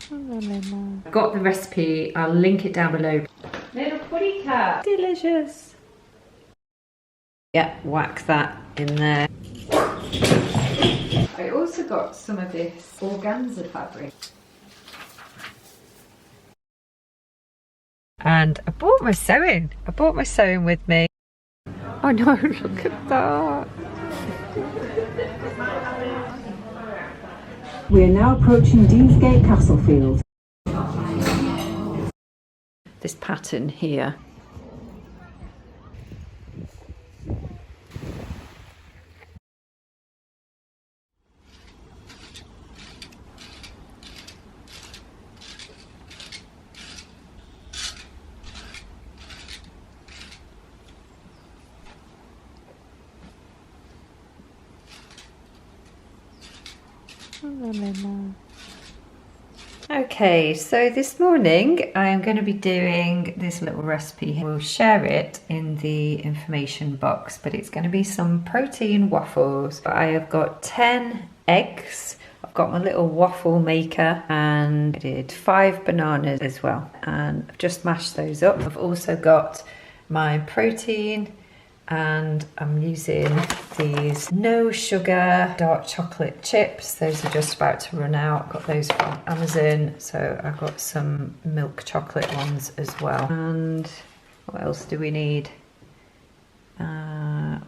I've got the recipe, I'll link it down below. Little putty cat. Delicious. Yeah, whack that in there. I also got some of this organza fabric. And I brought my sewing. I brought my sewing with me. Oh no, look at that. We are now approaching Deansgate Castlefield. This pattern here. Okay, so this morning I am going to be doing this little recipe. We'll share it in the information box, but it's going to be some protein waffles. I have got 10 eggs. I've got my little waffle maker and I did 5 bananas as well, and I've just mashed those up. I've also got my protein, and I'm using these no sugar dark chocolate chips. Those are just about to run out. Got those from Amazon, so I've got some milk chocolate ones as well. And what else do we need?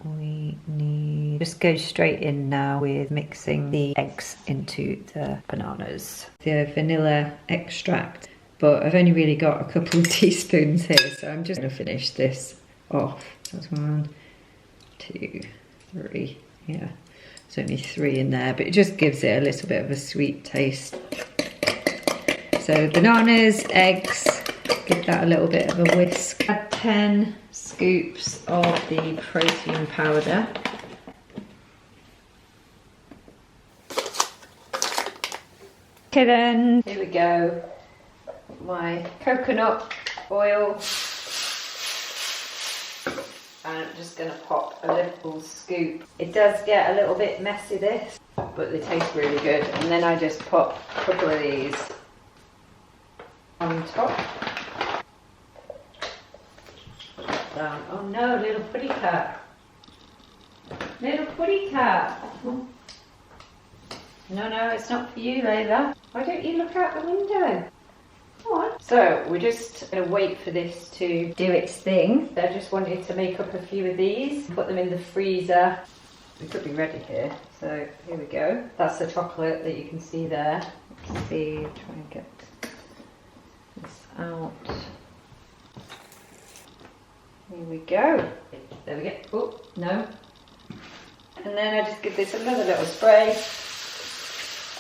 We need, just go straight in now with mixing the eggs into the bananas. The vanilla extract, but I've only really got a couple of teaspoons here, so I'm just gonna finish this off. That's 1, 2, 3. Yeah, there's only 3 in there, but it just gives it a little bit of a sweet taste. So bananas, eggs, give that a little bit of a whisk. Add 10 scoops of the protein powder. Okay then, here we go. My coconut oil. And I'm just going to pop a little scoop. It does get a little bit messy, this, but they taste really good. And then I just pop a couple of these on top. Down. Oh no, little putty cat. Little putty cat. No, it's not for you, Layla. Why don't you look out the window? So we're just going to wait for this to do its thing. I just wanted to make up a few of these, put them in the freezer. We could be ready here. So here we go. That's the chocolate that you can see there. Let's see, try and get this out. Here we go. There we go. Oh, no. And then I just give this another little spray.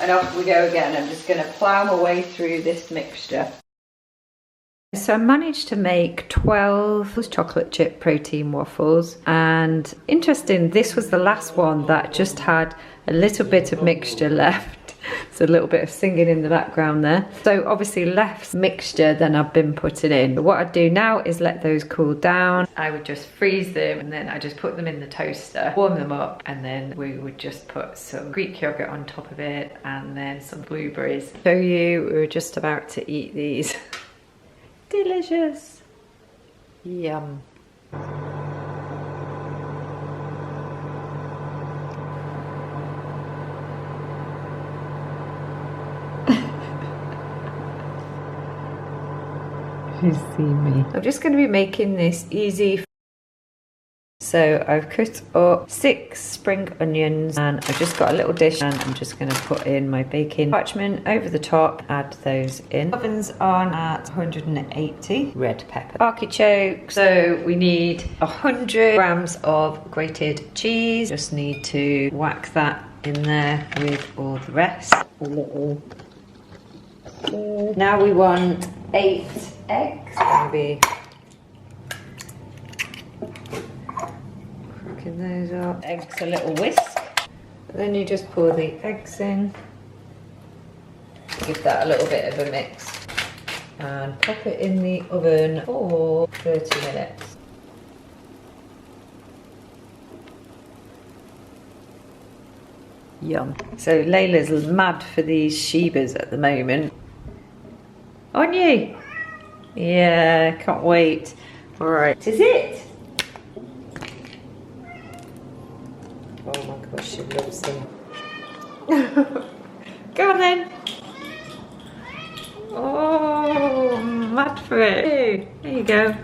And off we go again. I'm just going to plough my way through this mixture. So I managed to make 12 chocolate chip protein waffles, and interesting, this was the last one that just had a little bit of mixture left. So a little bit of singing in the background there. So obviously less mixture than I've been putting in. But what I do now is let those cool down. I would just freeze them, and then I just put them in the toaster, warm them up, and then we would just put some Greek yogurt on top of it and then some blueberries. Show you, we were just about to eat these. Delicious. Yum. You see me. I'm just going to be making this easy. So I've cut up 6 spring onions, and I've just got a little dish, and I'm just going to put in my baking parchment over the top, add those in. Oven's on at 180. Red pepper. Artichoke. So we need 100 grams of grated cheese. Just need to whack that in there with all the rest. A little. Now we want 8 eggs. Maybe cracking those up. Eggs a little whisk. Then you just pour the eggs in. Give that a little bit of a mix. And pop it in the oven for 30 minutes. Yum. So Layla's mad for these Shebas at the moment. Aren't you? Yeah, can't wait. All right, is it? Oh my gosh, she loves them. Go on then. Oh, mad for it. There you go.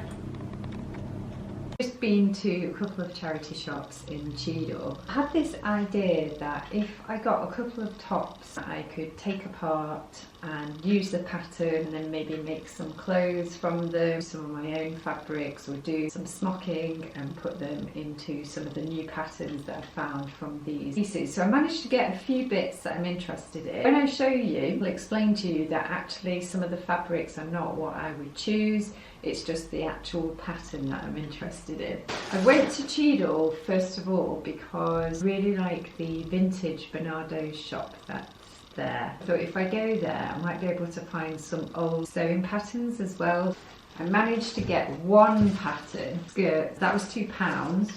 Just been to a couple of charity shops in Cheadle. I had this idea that if I got a couple of tops that I could take apart and use the pattern and then maybe make some clothes from them, some of my own fabrics, or do some smocking and put them into some of the new patterns that I found from these pieces. So I managed to get a few bits that I'm interested in. When I show you, I'll explain to you that actually some of the fabrics are not what I would choose. It's just the actual pattern that I'm interested in. I went to Cheadle first of all because I really like the vintage Bernardo's shop that's there. So if I go there, I might be able to find some old sewing patterns as well. I managed to get one pattern skirt, that was £2.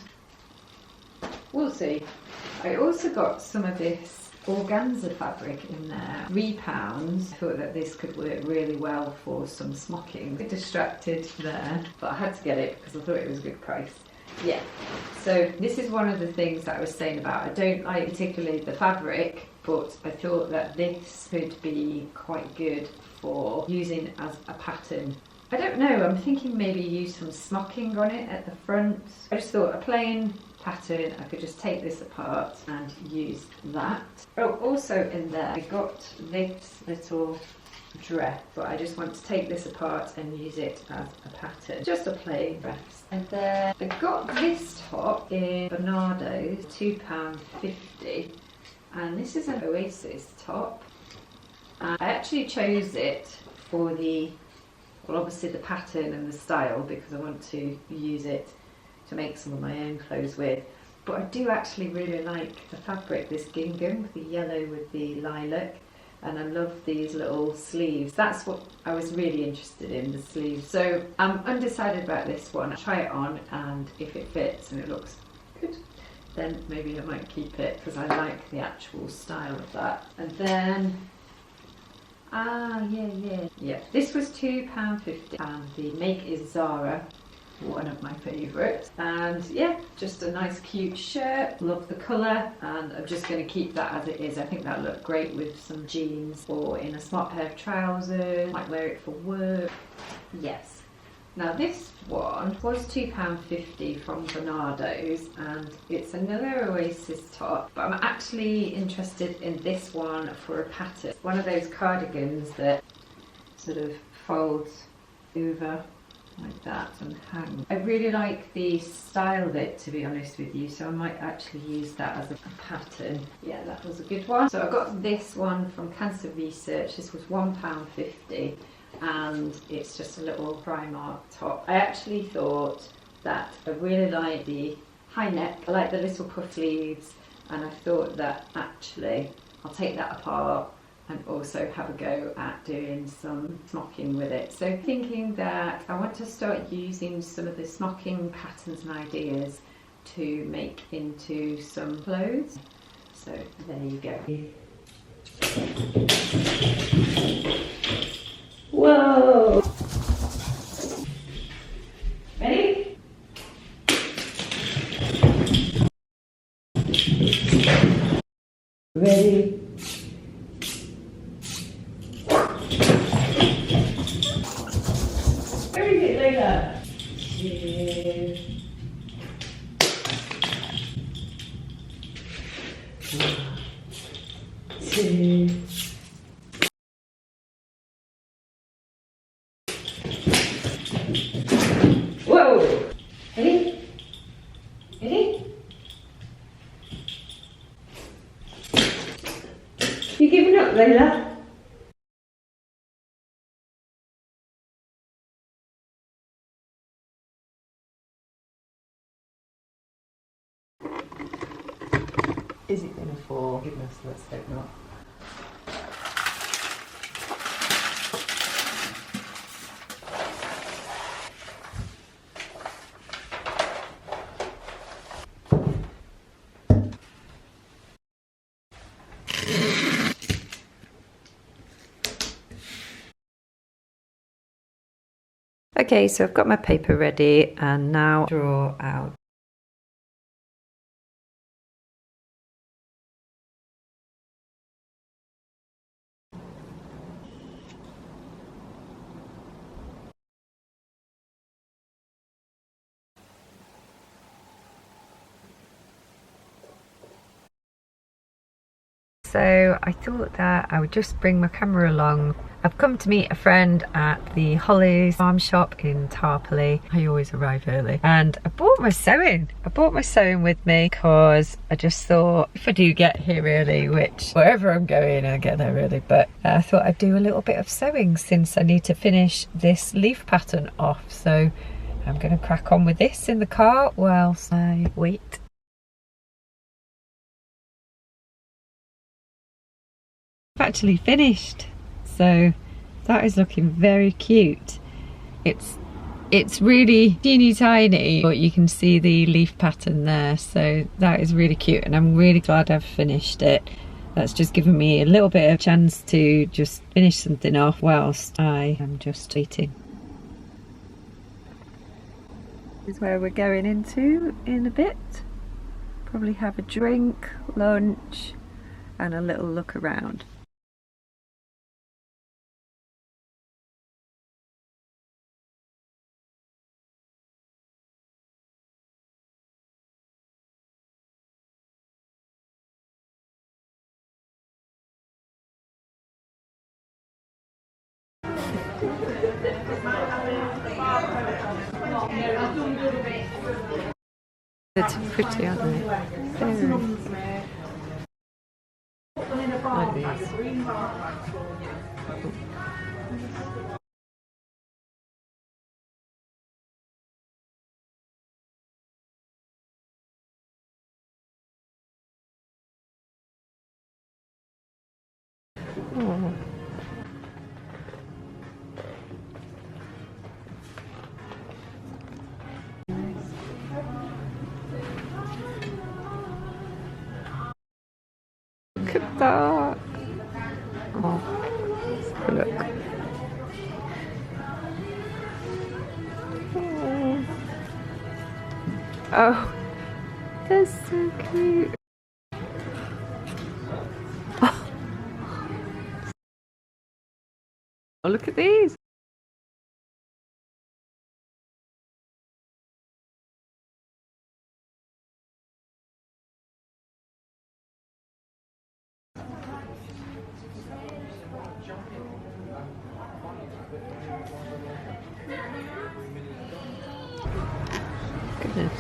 We'll see. I also got some of this organza fabric in there, £3. I thought that this could work really well for some smocking. A bit distracted there, but I had to get it because I thought it was a good price. Yeah, so this is one of the things that I was saying about, I don't like particularly the fabric, but I thought that this could be quite good for using as a pattern. I don't know, I'm thinking maybe use some smocking on it at the front. I just thought a plain pattern, I could just take this apart and use that. Oh, also in there I got this little dress, but I just want to take this apart and use it as a pattern. Just a plain dress. And then I got this top in Bernardo's, £2.50, and this is an Oasis top. I actually chose it for the, well, obviously the pattern and the style, because I want to use it to make some of my own clothes with. But I do actually really like the fabric, this gingham with the yellow with the lilac, and I love these little sleeves. That's what I was really interested in, the sleeves. So I'm undecided about this one. I'll try it on, and if it fits and it looks good, then maybe I might keep it because I like the actual style of that. And then yeah, this was £2.50 and the make is Zara, one of my favourites. And yeah, just a nice cute shirt, love the colour, and I'm just going to keep that as it is. I think that'll look great with some jeans or in a smart pair of trousers. Might wear it for work. Yes. Now this one was £2.50 from Bernardo's, and it's another Oasis top, but I'm actually interested in this one for a pattern. One of those cardigans that sort of folds over like that and hang. I really like the style of it, to be honest with you, so I might actually use that as a pattern. Yeah, that was a good one. So I got this one from Cancer Research. This was £1.50. and it's just a little Primark top. I actually thought that I really like the high neck, I like the little puff sleeves, and I thought that actually I'll take that apart and also have a go at doing some smocking with it. So thinking that I want to start using some of the smocking patterns and ideas to make into some clothes. So there you go. Whoa! Ready? Ready? Where is it, Layla? Yeah. 1, 2. Whoa! Ready? Ready? You giving up, Layla? Is it going to fall? Goodness, let's hope not. Okay, so I've got my paper ready and now draw out. So I thought that I would just bring my camera along. I've come to meet a friend at the Hollies farm shop in Tarpley. I always arrive early. And I bought my sewing. I brought my sewing with me because I just thought if I do get here early, which wherever I'm going I get there early, but I thought I'd do a little bit of sewing since I need to finish this leaf pattern off. So I'm going to crack on with this in the car whilst I wait. I've actually finished, so that is looking very cute. It's really teeny tiny, but you can see the leaf pattern there, so that is really cute and I'm really glad I've finished it. That's just given me a little bit of chance to just finish something off whilst I am just waiting. This is where we're going into in a bit. Probably have a drink, lunch and a little look around. They're too pretty, aren't they? Very. Like these. Oh. Look at that! Oh, look. Oh, that's so cute. Oh, look at these. Goodness.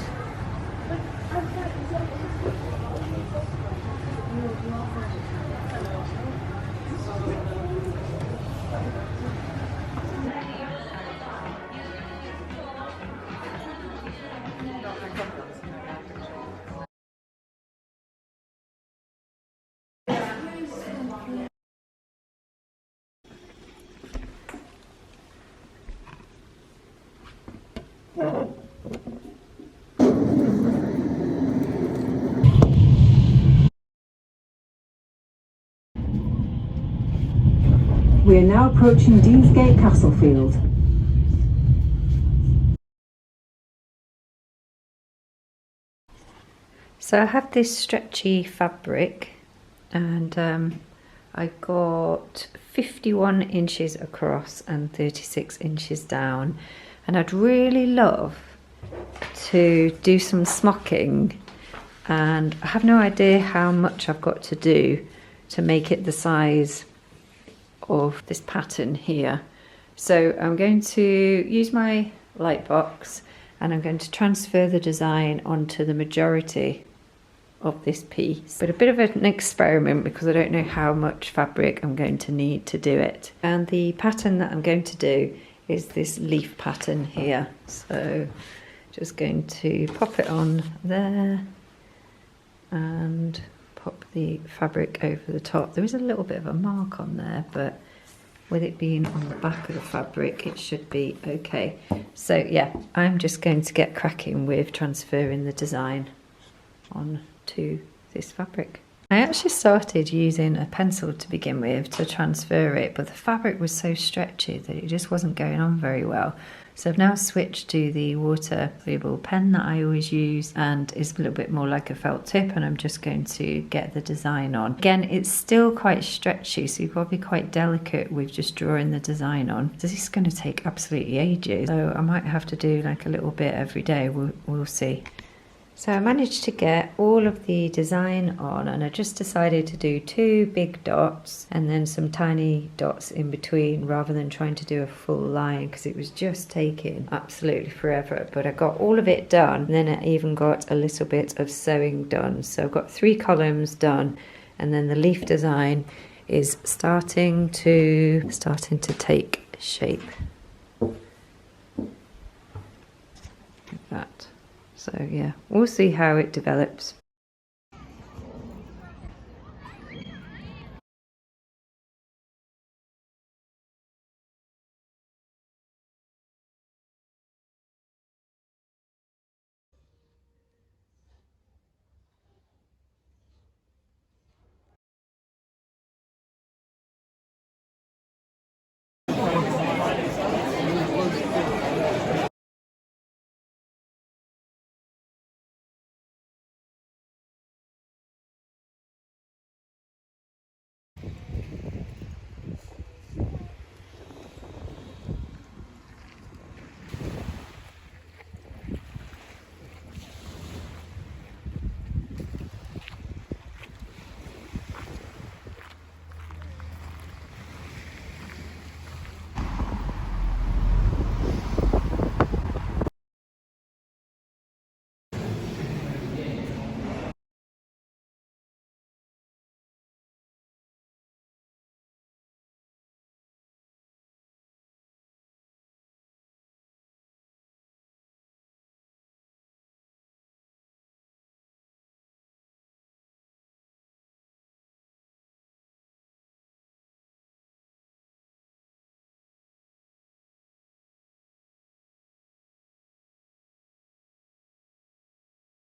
We are now approaching Deansgate Castlefield. So I have this stretchy fabric and I got 51 inches across and 36 inches down, and I'd really love to do some smocking, and I have no idea how much I've got to do to make it the size of this pattern here. So I'm going to use my light box and I'm going to transfer the design onto the majority of this piece, but a bit of an experiment because I don't know how much fabric I'm going to need to do it. And the pattern that I'm going to do is this leaf pattern here, so just going to pop it on there and pop the fabric over the top. There is a little bit of a mark on there, but with it being on the back of the fabric it should be okay. So yeah, I'm just going to get cracking with transferring the design on to this fabric. I actually started using a pencil to begin with to transfer it, but the fabric was so stretchy that it just wasn't going on very well. So I've now switched to the water soluble pen that I always use, and it's a little bit more like a felt tip, and I'm just going to get the design on. Again, it's still quite stretchy, so you've got to be quite delicate with just drawing the design on. This is going to take absolutely ages, so I might have to do like a little bit every day. We'll see. So I managed to get all of the design on, and I just decided to do 2 big dots and then some tiny dots in between, rather than trying to do a full line, because it was just taking absolutely forever. But I got all of it done, and then I even got a little bit of sewing done. So I've got 3 columns done, and then the leaf design is starting to take shape. Like that. So yeah, we'll see how it develops.